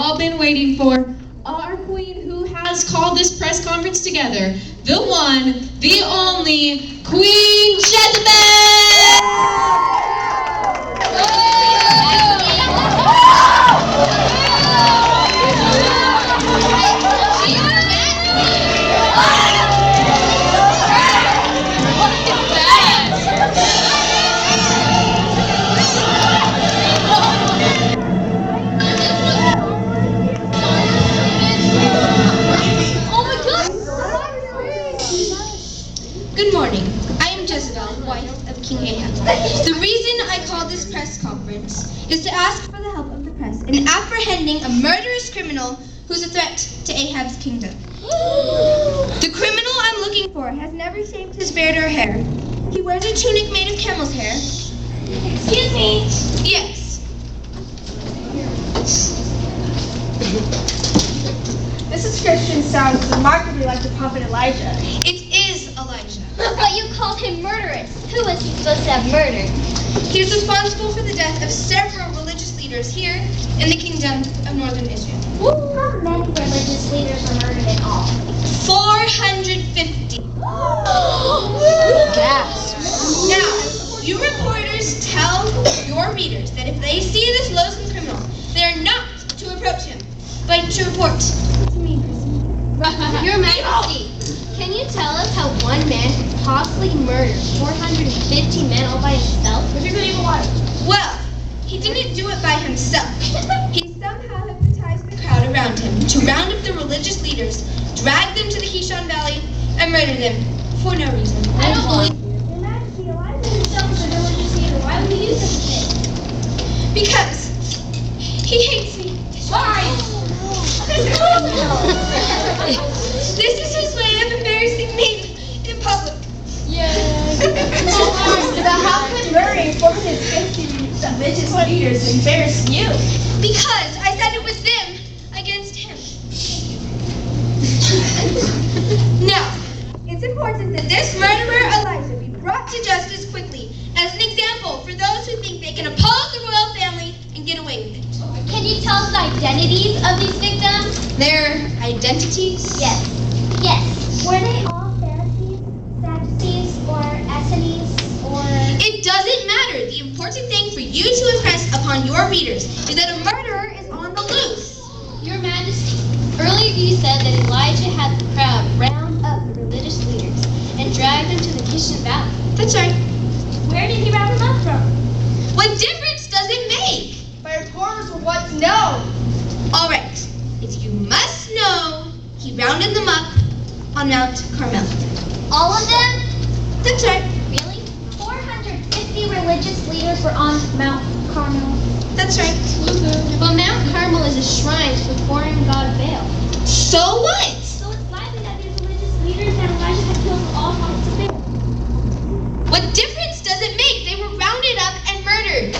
all been waiting for. Our queen who has called this press conference together. The one, the only, Queen Jezebel! Good morning. I am Jezebel, wife of King Ahab. The reason I called this press conference is to ask for the help of the press in apprehending a murderous criminal who's a threat to Ahab's kingdom. The criminal I'm looking for has never shaved his beard or hair. He wears a tunic made of camel's hair. Excuse me? Yes. This description sounds remarkably like the prophet Elijah. It is Elijah. But you called him murderous. Who was he supposed to have murdered? He is responsible for the death of several religious leaders here in the kingdom of northern Israel. How many religious leaders were murdered in all? 450. Now, you reporters tell your readers that if they see this loathsome criminal, they are not to approach him, but to report to me. Your Majesty, can you tell us how one man could possibly murder 450 men all by himself? Well, he didn't do it by himself. He somehow hypnotized the crowd around him to round up the religious leaders, drag them to the Kishon Valley, and murder them for no reason. I don't believe you. Your Majesty, Elijah himself is a religious leader. Why would he use such a thing? Because he hates me. Why? This is his way of embarrassing me in public. So how could murdering 450 religious leaders embarrass you? Because I said it was them against him. Now, it's important that this murderer Elijah be brought to justice quickly as an example for those who think they can oppose the royal family and get away with it. Can you tell us the identities of these victims? Their identities? Yes. Yes. Were they all Pharisees, Sadducees, or Essenes, or... It doesn't matter. The important thing for you to impress upon your readers is that a murderer is on the loose. Your Majesty, earlier you said that Elijah had the crowd round up the religious leaders and drag them to the Kishon Valley. That's right. Where did he round them up from? What difference does it make? My reporters will want to know. All right. If you must know, he rounded them up on Mount Carmel. All of them? That's right. Really? 450 religious leaders were on Mount Carmel. That's right. But Mount Carmel is a shrine to the foreign god Baal. So what? So it's likely that these religious leaders that Elijah had killed were all prophets of Baal. What difference does it make? They were rounded up and murdered.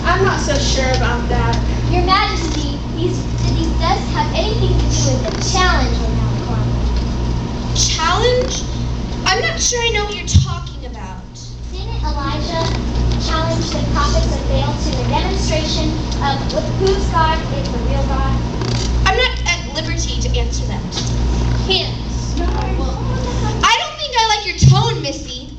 I'm not so sure about that. Your Majesty, these deaths have anything to do with the challenge on Mount Carmel? Challenge? I'm not sure I know what you're talking about. Didn't Elijah challenge the prophets of Baal to a demonstration of whose God is the real God? I'm not at liberty to answer that. Him. I don't think I like your tone, Missy.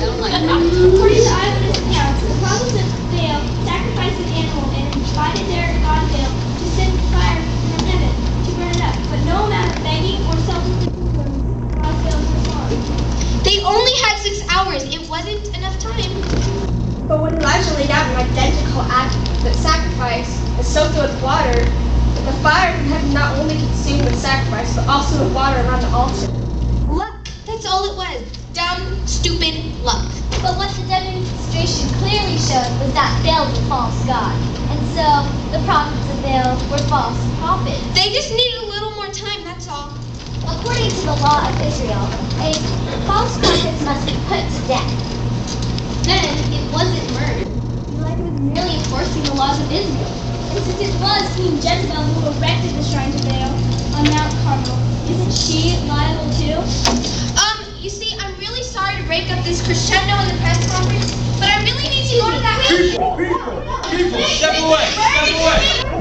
According to eyewitness accounts, the prophets of Baal sacrificed an animal and invited their god Baal to send fire from heaven to burn it up. But no amount of begging or self-inflicted wounds caused Baal to respond. They only had 6 hours. It wasn't enough time. But when Elijah laid out an identical act that sacrifice and soaked it with water, the fire from heaven not only consumed the sacrifice, but also the water around the altar. Luck. That's all it was. Dumb, stupid luck. But what the demonstration clearly showed was that Baal was a false god. And so the prophets of Baal were false prophets. They just needed a little more time, that's all. According to the law of Israel, a false prophet must be put to death. Then it wasn't murder. Elijah was merely enforcing the laws of Israel. And since it was Queen Jezebel who erected the shrine to Baal on Mount Carmel, isn't she liable too? You see, I'm really sorry to break up this crescendo in the press conference, but I really need to go to that. People, step away, step away.